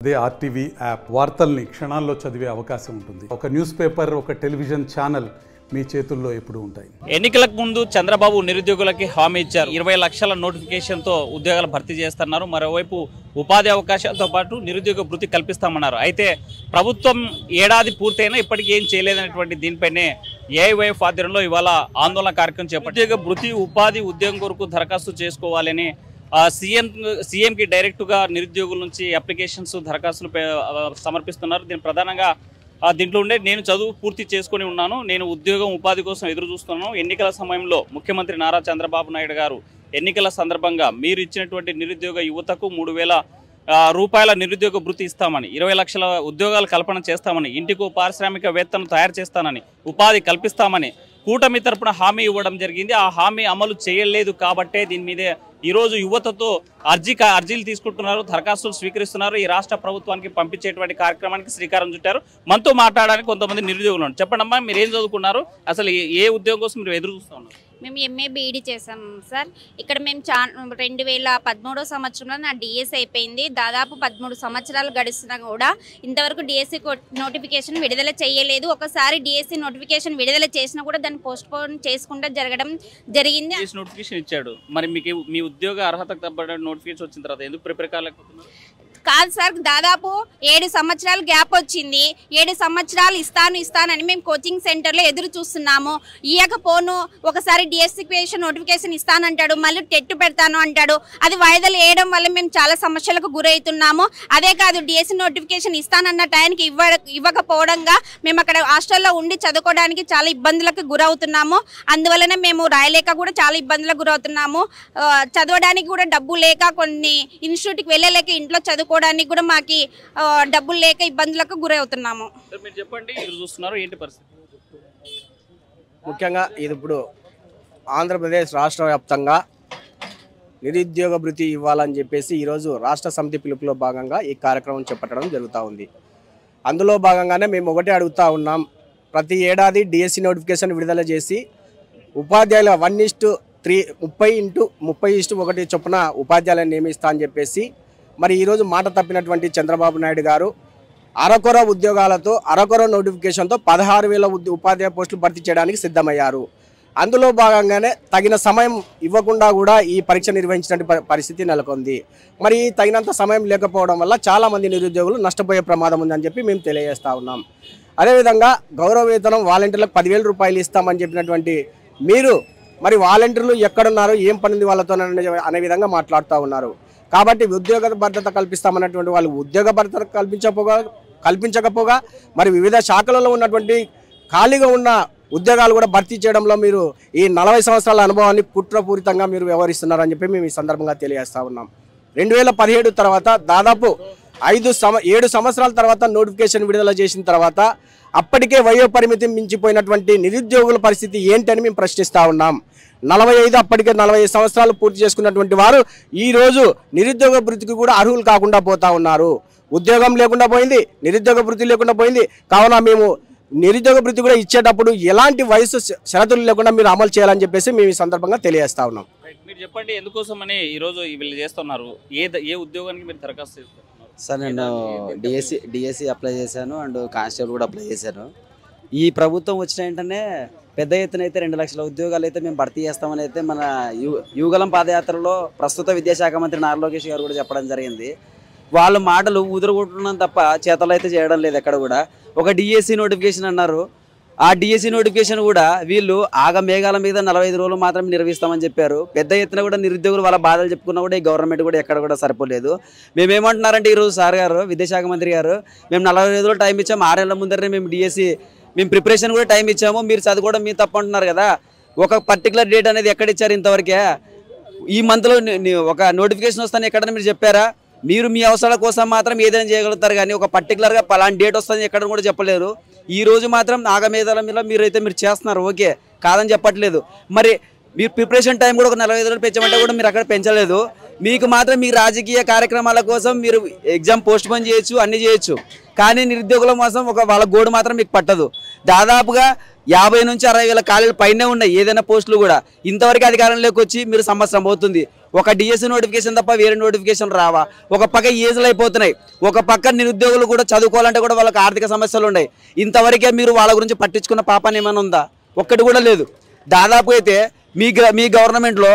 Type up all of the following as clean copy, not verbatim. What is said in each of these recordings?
అదే RTV app వార్తల్ని క్షణాల్లో చదివే అవకాశం ఉంటుంది. ఒక న్యూస్ పేపర్, ఒక టెలివిజన్ ఛానల్ మీ చేతుల్లో ఎప్పుడు ఉంటాయి. ఎన్నికలకు ముందు చంద్రబాబు నిరుద్యోగులకి హామీ ఇచ్చారు. 20 లక్షల నోటిఫికేషన్తో ఉద్యోగాలు భర్తీ చేస్తున్నారు. మరోవైపు ఉపాధి అవకాశాలతో పాటు నిరుద్యోగ భృతి కల్పిస్తామన్నారు. అయితే ప్రభుత్వం ఏడాది పూర్తయినా ఇప్పటికీ ఏం చేయలేదనేటువంటి దీనిపైనే ఏఐవైఎఫ్ ఆధ్వర్యంలో ఇవాళ ఆందోళన కార్యక్రమం చేపట్టారు. నిరుద్యోగ భృతి, ఉపాధి, ఉద్యోగం కొరకు దరఖాస్తు చేసుకోవాలని సీఎంకి డైరెక్ట్గా నిరుద్యోగుల నుంచి అప్లికేషన్స్, దరఖాస్తులు సమర్పిస్తున్నారు. దీని ప్రధానంగా దీంట్లో ఉండే నేను చదువు పూర్తి చేసుకుని ఉన్నాను, నేను ఉద్యోగం ఉపాధి కోసం ఎదురు చూస్తున్నాను. ఎన్నికల సమయంలో ముఖ్యమంత్రి నారా చంద్రబాబు నాయుడు గారు ఎన్నికల సందర్భంగా మీరు ఇచ్చినటువంటి నిరుద్యోగ యువతకు 3,000 రూపాయల నిరుద్యోగ భృతి ఇస్తామని, 20 లక్షల ఉద్యోగాలు కల్పన చేస్తామని, ఇంటికి పారిశ్రామికవేత్తను తయారు చేస్తానని, ఉపాధి కల్పిస్తామని కూటమి తరపున హామీ ఇవ్వడం జరిగింది. ఆ హామీ అమలు చేయలేదు కాబట్టే దీని మీదే ఈరోజు యువతతో అర్జీలు తీసుకుంటున్నారు, దరఖాస్తులు స్వీకరిస్తున్నారు. ఈ రాష్ట్ర ప్రభుత్వానికి పంపించేటువంటి కార్యక్రమానికి శ్రీకారం చుట్టారు. మనతో మాట్లాడడానికి కొంతమంది నిరుద్యోగులు ఉన్నారు. చెప్పండి అమ్మా, మీరు ఏం చదువుకున్నారు, అసలు ఏ ఉద్యోగం కోసం మీరు ఎదురు చూస్తూ ఉన్నారు? మేము ఎంఏ బీఈడి చేసాం సార్. ఇక్కడ మేము 2013 సంవత్సరంలో నా డిఎస్సి అయిపోయింది. దాదాపు 13 సంవత్సరాలు గడుస్తున్నా కూడా ఇంతవరకు డిఎస్సి నోటిఫికేషన్ విడుదల చేయలేదు. ఒకసారి డిఎస్సి నోటిఫికేషన్ విడుదల చేసినా కూడా దాన్ని పోస్ట్ పోన్ చేసుకుంటూ జరిగింది. నోటిఫికేషన్ ఇచ్చాడు, మరి మీకు మీ ఉద్యోగ అర్హతకు తగ్గ నోటిఫికేషన్ వచ్చిన తర్వాత ఎందుకు ప్రిపేర్ కాలేకపోతున్నారు? కాదు సార్, దాదాపు 7 సంవత్సరాలు గ్యాప్ వచ్చింది. 7 సంవత్సరాలు ఇస్తానని మేము కోచింగ్ సెంటర్లో ఎదురు చూస్తున్నాము. ఇయ్యకపోను, ఒకసారి డిఎస్సి నోటిఫికేషన్ ఇస్తానంటాడు, మళ్ళీ టెట్ పెడతాను అంటాడు. అది వాయిదాలు వేయడం వల్ల మేము చాలా సమస్యలకు గురవుతున్నాము. అదే కాదు, డిఎస్సి నోటిఫికేషన్ ఇస్తానన్న టైంకి ఇవ్వకపోవడంగా మేము అక్కడ హాస్టల్లో ఉండి చదువుకోవడానికి చాలా ఇబ్బందులకు గురవుతున్నాము. అందువలన మేము రాయలేక కూడా చాలా ఇబ్బందులకు గురవుతున్నాము. చదవడానికి కూడా డబ్బు లేక, కొన్ని ఇన్స్టిట్యూట్కి వెళ్ళలేక, ఇంట్లో చదువుకోవడానికి కూడా మాకు డబ్బులు లేక ఇబ్బందులకు గురవుతున్నాము. మీరు చెప్పండి, ఎదురు చూస్తున్నారు, ఏంటి పరిస్థితి? ముఖ్యంగా ఇది ఇప్పుడు ఆంధ్రప్రదేశ్ రాష్ట్ర వ్యాప్తంగా నిరుద్యోగ భృతి ఇవ్వాలని చెప్పేసి ఈరోజు రాష్ట్ర సమితి పిలుపులో భాగంగా ఈ కార్యక్రమం చేపట్టడం జరుగుతూ ఉంది. అందులో భాగంగానే మేము ఒకటే అడుగుతూ ఉన్నాం, ప్రతి ఏడాది డిఎస్సి నోటిఫికేషన్ విడుదల చేసి ఉపాధ్యాయుల 1:3 30:1 చొప్పున ఉపాధ్యాయులను నియమిస్తా అని చెప్పేసి మరి ఈరోజు మాట తప్పినటువంటి చంద్రబాబు నాయుడు గారు అరకొర ఉద్యోగాలతో, అరకొర నోటిఫికేషన్తో 16,000 ఉపాధ్యాయ పోస్టులు భర్తీ చేయడానికి సిద్ధమయ్యారు. అందులో భాగంగానే తగిన సమయం ఇవ్వకుండా కూడా ఈ పరీక్ష నిర్వహించినటువంటి పరిస్థితి నెలకొంది. మరి తగినంత సమయం లేకపోవడం వల్ల చాలామంది నిరుద్యోగులు నష్టపోయే ప్రమాదం ఉందని చెప్పి మేము తెలియజేస్తూ ఉన్నాం. అదేవిధంగా గౌరవ వేతనం వాలంటీర్లకు 10,000 రూపాయలు ఇస్తామని చెప్పినటువంటి మీరు మరి వాలంటీర్లు ఎక్కడున్నారు, ఏం పనింది వాళ్ళతో అనే విధంగా మాట్లాడుతూ ఉన్నారు. కాబట్టి ఉద్యోగ భద్రత కల్పిస్తామన్నటువంటి వాళ్ళు ఉద్యోగ భద్రత కల్పించకపోగా మరి వివిధ శాఖలలో ఉన్నటువంటి ఖాళీగా ఉన్న ఉద్యోగాలు కూడా భర్తీ చేయడంలో మీరు ఈ 40 సంవత్సరాల అనుభవాన్ని కుట్రపూరితంగా మీరు వ్యవహరిస్తున్నారని చెప్పి మేము ఈ సందర్భంగా తెలియజేస్తా ఉన్నాం. 2017 తర్వాత దాదాపు 7 సంవత్సరాల తర్వాత నోటిఫికేషన్ విడుదల చేసిన తర్వాత అప్పటికే వయో పరిమితి మించిపోయినటువంటి నిరుద్యోగుల పరిస్థితి ఏంటని మేము ప్రశ్నిస్తూ ఉన్నాం. 45 అప్పటికే 45 సంవత్సరాలు పూర్తి చేసుకున్నటువంటి వారు ఈరోజు నిరుద్యోగ భృతికి కూడా అర్హులు కాకుండా పోతా ఉన్నారు. ఉద్యోగం లేకుండా పోయింది, నిరుద్యోగ భృతి లేకుండా పోయింది. కావున మేము నిరుద్యోగ భృతి కూడా ఇచ్చేటప్పుడు ఎలాంటి వయసు షరతులు లేకుండా మీరు అమలు చేయాలని చెప్పేసి మేము ఈ సందర్భంగా తెలియజేస్తా ఉన్నాం. మీరు చెప్పండి, ఎందుకోసమని ఈరోజు వీళ్ళు చేస్తున్నారు, ఏ ఉద్యోగానికి మీరు దరఖాస్తు చేస్తున్నారు? సార్, నేను డిఎస్సి అప్లై చేశాను అండ్ కానిస్టేబుల్ కూడా అప్లై చేశాను. ఈ ప్రభుత్వం వచ్చిన వెంటనే పెద్ద ఎత్తున అయితే 2 లక్షల ఉద్యోగాలు అయితే మేము భర్తీ చేస్తామని అయితే మన యువగలం పాదయాత్రలో ప్రస్తుత విద్యాశాఖ మంత్రి నారా లోకేష్ గారు కూడా చెప్పడం జరిగింది. వాళ్ళ మాటలు ఉదురుకుంటున్నాం తప్ప చేతలు అయితే చేయడం లేదు ఎక్కడ కూడా. ఒక డిఎస్సి నోటిఫికేషన్ అన్నారు, ఆ డిఎస్సి నోటిఫికేషన్ కూడా వీళ్ళు మేఘాల మీద 45 రోజులు మాత్రమే నిర్వహిస్తామని చెప్పారు. పెద్ద ఎత్తున కూడా నిరుద్యోగులు వాళ్ళ బాధలు చెప్పుకున్నా కూడా ఈ గవర్నమెంట్ కూడా ఎక్కడ కూడా సరిపోలేదు. మేమేమంటున్నారంటే ఈరోజు సార్ గారు, విద్యాశాఖ మంత్రి గారు, మేము 40 రోజులు టైం ఇచ్చాము, 6 ఏళ్ల ముందరనే మేము డిఎస్సి ప్రిపరేషన్ కూడా టైం ఇచ్చాము, మీరు చదువుకోవడం మీ తప్పు అంటున్నారు కదా. ఒక పర్టికులర్ డేట్ అనేది ఎక్కడ ఇచ్చారు ఇంతవరకే? ఈ మంత్లో ఒక నోటిఫికేషన్ వస్తాను ఎక్కడైనా మీరు చెప్పారా? మీరు మీ అవసరాల కోసం మాత్రం ఏదైనా చేయగలుగుతారు కానీ ఒక పర్టికులర్గా పలానా డేట్ వస్తుంది ఎక్కడ కూడా చెప్పలేరు. ఈ రోజు మాత్రం నాగమేధాల మీద మీరు చేస్తున్నారు, ఓకే, కాదని చెప్పట్లేదు. మరి మీరు ప్రిపరేషన్ టైం కూడా ఒక 45 రోజులు పెంచమంటే కూడా మీరు అక్కడ పెంచలేదు. మీకు మాత్రం మీ రాజకీయ కార్యక్రమాల కోసం మీరు ఎగ్జామ్ పోస్ట్ పోన్ చేయొచ్చు, అన్ని చేయొచ్చు, కానీ నిరుద్యోగుల కోసం వాళ్ళ గోడు మాత్రం మీకు పట్టదు. దాదాపుగా 50 నుంచి 60 వేల ఖాళీలు పైనే ఉన్నాయి ఏదైనా పోస్టులు కూడా. ఇంతవరకు అధికారంలోకి వచ్చి మీరు సంవత్సరం అవుతుంది. ఒక డిఎస్సి నోటిఫికేషన్ తప్ప వేరే నోటిఫికేషన్ రావా? ఒక పక్క ఏజ్లు అయిపోతున్నాయి, ఒక పక్క నిరుద్యోగులు కూడా చదువుకోవాలంటే కూడా వాళ్ళకి ఆర్థిక సమస్యలు ఉన్నాయి. ఇంతవరకే మీరు వాళ్ళ గురించి పట్టించుకున్న పాపాన్ని ఏమైనా ఉందా? ఒక్కటి కూడా లేదు. దాదాపు అయితే మీ గవర్నమెంట్లో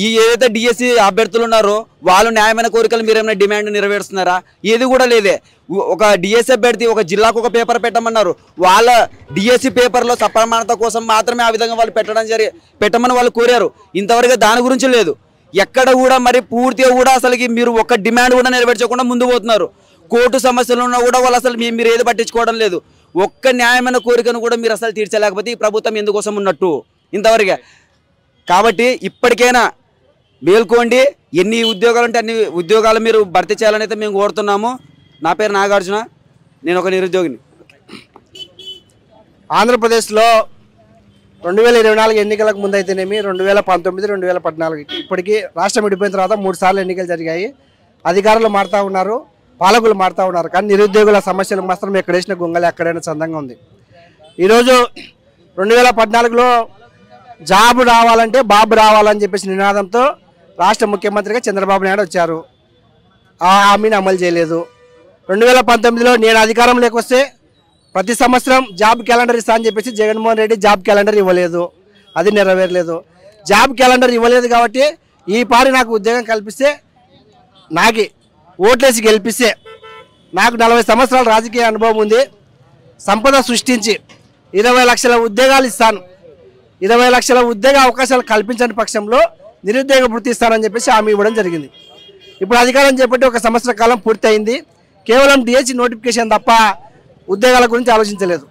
ఈ ఏదైతే డిఎస్సి అభ్యర్థులు ఉన్నారో వాళ్ళు న్యాయమైన కోరికలు మీరు ఏమైనా డిమాండ్ నెరవేరుస్తున్నారా? ఏది కూడా లేదే. ఒక డిఎస్సి అభ్యర్థి ఒక జిల్లాకు ఒక పేపర్ పెట్టమన్నారు, వాళ్ళ డిఎస్సి పేపర్లో సప్రమాణత కోసం మాత్రమే ఆ విధంగా వాళ్ళు పెట్టమని వాళ్ళు కోరారు. ఇంతవరకు దాని గురించి లేదు. ఎక్కడ కూడా మరి పూర్తిగా కూడా అసలుకి మీరు ఒక డిమాండ్ కూడా నెరవేర్చకుండా ముందు పోతున్నారు. కోర్టు సమస్యలు ఉన్నా కూడా వాళ్ళు అసలు మీరు ఏది పట్టించుకోవడం లేదు. ఒక్క న్యాయమైన కోరికను కూడా మీరు అసలు తీర్చలేకపోతే ఈ ప్రభుత్వం ఎందుకోసం ఉన్నట్టు ఇంతవరకే. కాబట్టి ఇప్పటికైనా మేల్కోండి. ఎన్ని ఉద్యోగాలు ఉంటే అన్ని ఉద్యోగాలు మీరు భర్తీ చేయాలని అయితే మేము కోరుతున్నాము. నా పేరు నాగార్జున, నేను ఒక నిరుద్యోగిని. ఆంధ్రప్రదేశ్లో 2024 ఎన్నికలకు ముందైతేనేమి 2019, 2014 ఇప్పటికీ రాష్ట్రం విడిపోయిన తర్వాత 3 సార్లు ఎన్నికలు జరిగాయి. అధికారులు మారుతూ ఉన్నారు, పాలకులు మారుతూ ఉన్నారు. కానీ నిరుద్యోగుల సమస్యలు మాత్రం ఎక్కడేసిన గొంగలి అక్కడైనా చందంగా ఉంది. ఈరోజు 2014లో జాబ్ రావాలంటే బాబు రావాలని చెప్పేసి నినాదంతో రాష్ట్ర ముఖ్యమంత్రిగా చంద్రబాబు నాయుడు వచ్చారు. ఆ హామీని అమలు చేయలేదు. 2019లో నేను అధికారంలోకి వస్తే ప్రతి సంవత్సరం జాబ్ క్యాలెండర్ ఇస్తా అని చెప్పేసి జగన్మోహన్ రెడ్డి జాబ్ క్యాలెండర్ ఇవ్వలేదు, అది నెరవేరలేదు. జాబ్ క్యాలెండర్ ఇవ్వలేదు కాబట్టి ఈ పారి నాకు ఉద్యోగం కల్పిస్తే, నాకు ఓట్లేసి గెలిపిస్తే, నాకు 40 సంవత్సరాల రాజకీయ అనుభవం ఉంది, సంపద సృష్టించి 20 లక్షల ఉద్యోగాలు ఇస్తాను, 20 లక్షల ఉద్యోగ అవకాశాలు కల్పించని పక్షంలో నిరుద్యోగ వృత్తి ఇస్తానని చెప్పేసి హామీ ఇవ్వడం జరిగింది. ఇప్పుడు అధికారం చేపట్టి 1 సంవత్సర కాలం పూర్తయింది. కేవలం డిఎస్సి నోటిఫికేషన్ తప్ప ఉద్యోగాల గురించి ఆలోచించలేదు.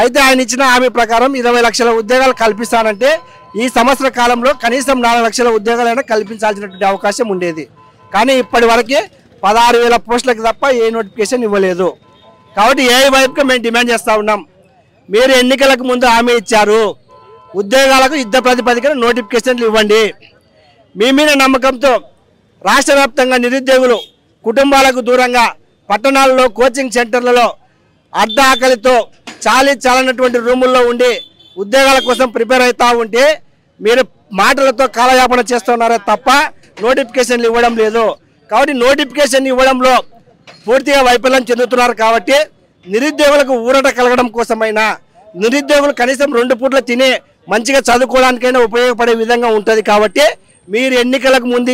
అయితే ఆయన ఇచ్చిన హామీ ప్రకారం 20 లక్షల ఉద్యోగాలు కల్పిస్తానంటే ఈ సంవత్సర కాలంలో కనీసం 4 లక్షల ఉద్యోగాలైనా కల్పించాల్సినటువంటి అవకాశం ఉండేది. కానీ ఇప్పటి వరకే 16,000 పోస్టులకు తప్ప ఏ నోటిఫికేషన్ ఇవ్వలేదు. కాబట్టి ఏ వైపుగా మేము డిమాండ్ చేస్తూ ఉన్నాం, మీరు ఎన్నికలకు ముందు హామీ ఇచ్చారు, ఉద్యోగాలకు యుద్ధ ప్రాతిపదికన నోటిఫికేషన్లు ఇవ్వండి. మీ మీద నమ్మకంతో రాష్ట్ర వ్యాప్తంగా నిరుద్యోగులు కుటుంబాలకు దూరంగా పట్టణాల్లో కోచింగ్ సెంటర్లలో అర్ధ ఆకలితో చాలనటువంటి రూముల్లో ఉండి ఉద్యోగాల కోసం ప్రిపేర్ అవుతూ ఉంటే మీరు మాటలతో కాలయాపన చేస్తున్నారే తప్ప నోటిఫికేషన్లు ఇవ్వడం లేదు. కాబట్టి నోటిఫికేషన్ ఇవ్వడంలో పూర్తిగా వైఫల్యం చెందుతున్నారు. కాబట్టి నిరుద్యోగులకు ఊరట కలగడం కోసమైనా, నిరుద్యోగులు కనీసం 2 పూట్ల తినే మంచిగా చదువుకోవడానికైనా ఉపయోగపడే విధంగా ఉంటుంది. కాబట్టి మీరు ఎన్నికలకు ముందు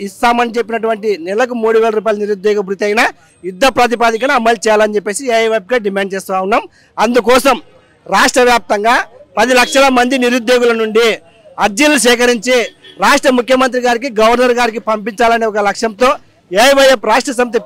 ఇస్తామని చెప్పినటువంటి నెలకు 3,000 రూపాయల నిరుద్యోగ భృతి అయినా యుద్ధ ప్రాతిపాదికన అమలు చేయాలని చెప్పేసి ఏఐవైపుగా డిమాండ్ చేస్తూ ఉన్నాం. అందుకోసం రాష్ట్ర వ్యాప్తంగా 10 లక్షల మంది నిరుద్యోగుల నుండి అర్జీలు సేకరించి రాష్ట్ర ముఖ్యమంత్రి గారికి, గవర్నర్ గారికి పంపించాలనే ఒక లక్ష్యంతో ఏఐవైఎఫ్ రాష్ట్ర సమితి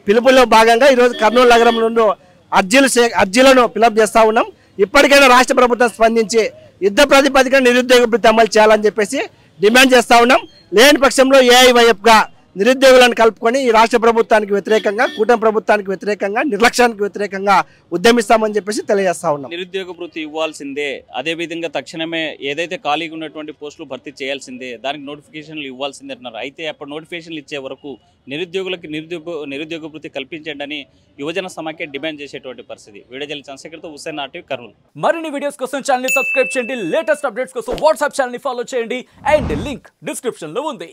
పిలుపులో భాగంగా ఈరోజు కర్నూలు నగరంలో అర్జీలను ఫిలప్ చేస్తూ ఉన్నాం. ఇప్పటికైనా రాష్ట్ర ప్రభుత్వం స్పందించి యుద్ధ ప్రాతిపదికన నిరుద్యోగ భృతి అమలు చేయాలని చెప్పేసి డిమాండ్ చేస్తూ ఉన్నాం. లేని పక్షంలో ఏఐవైఎఫ్గా నిరుద్యోగులను కలుపుకొని ఈ రాష్ట్ర ప్రభుత్వానికి వ్యతిరేకంగా, కూటమి ప్రభుత్వానికి వ్యతిరేకంగా, నిర్లక్ష్యానికి వ్యతిరేకంగా ఉద్యమిస్తామని చెప్పేసి తెలియజేస్తా ఉన్నాం. నిరుద్యోగ భృతి ఇవ్వాల్సిందే, అదేవిధంగా తక్షణమే ఏదైతే ఖాళీగా ఉన్నటువంటి పోస్టులు భర్తీ చేయాల్సిందే, దానికి నోటిఫికేషన్లు ఇవ్వాల్సిందే అంటున్నారు. అయితే అప్పుడు నోటిఫికేషన్లు ఇచ్చే వరకు నిరుద్యోగులకి నిరుద్యోగ భృతి కల్పించండి అని యువజన సమాఖ్య డిమాండ్ చేసేటువంటి పరిస్థితి. వీడియో జర్నలిస్ట్ చంద్రశేఖర్తో హుస్సేన్ ఆర్టీవీ కర్నూలు. మరిన్ని వీడియోస్ కోసం ఛానల్ ని సబ్స్క్రైబ్ చేయండి, లేటెస్ట్ అప్డేట్స్ కోసం వాట్సాప్ ఛానల్ ని ఫాలో చేయండి అండ్ లింక్ డిస్క్రిప్షన్ లో ఉంది.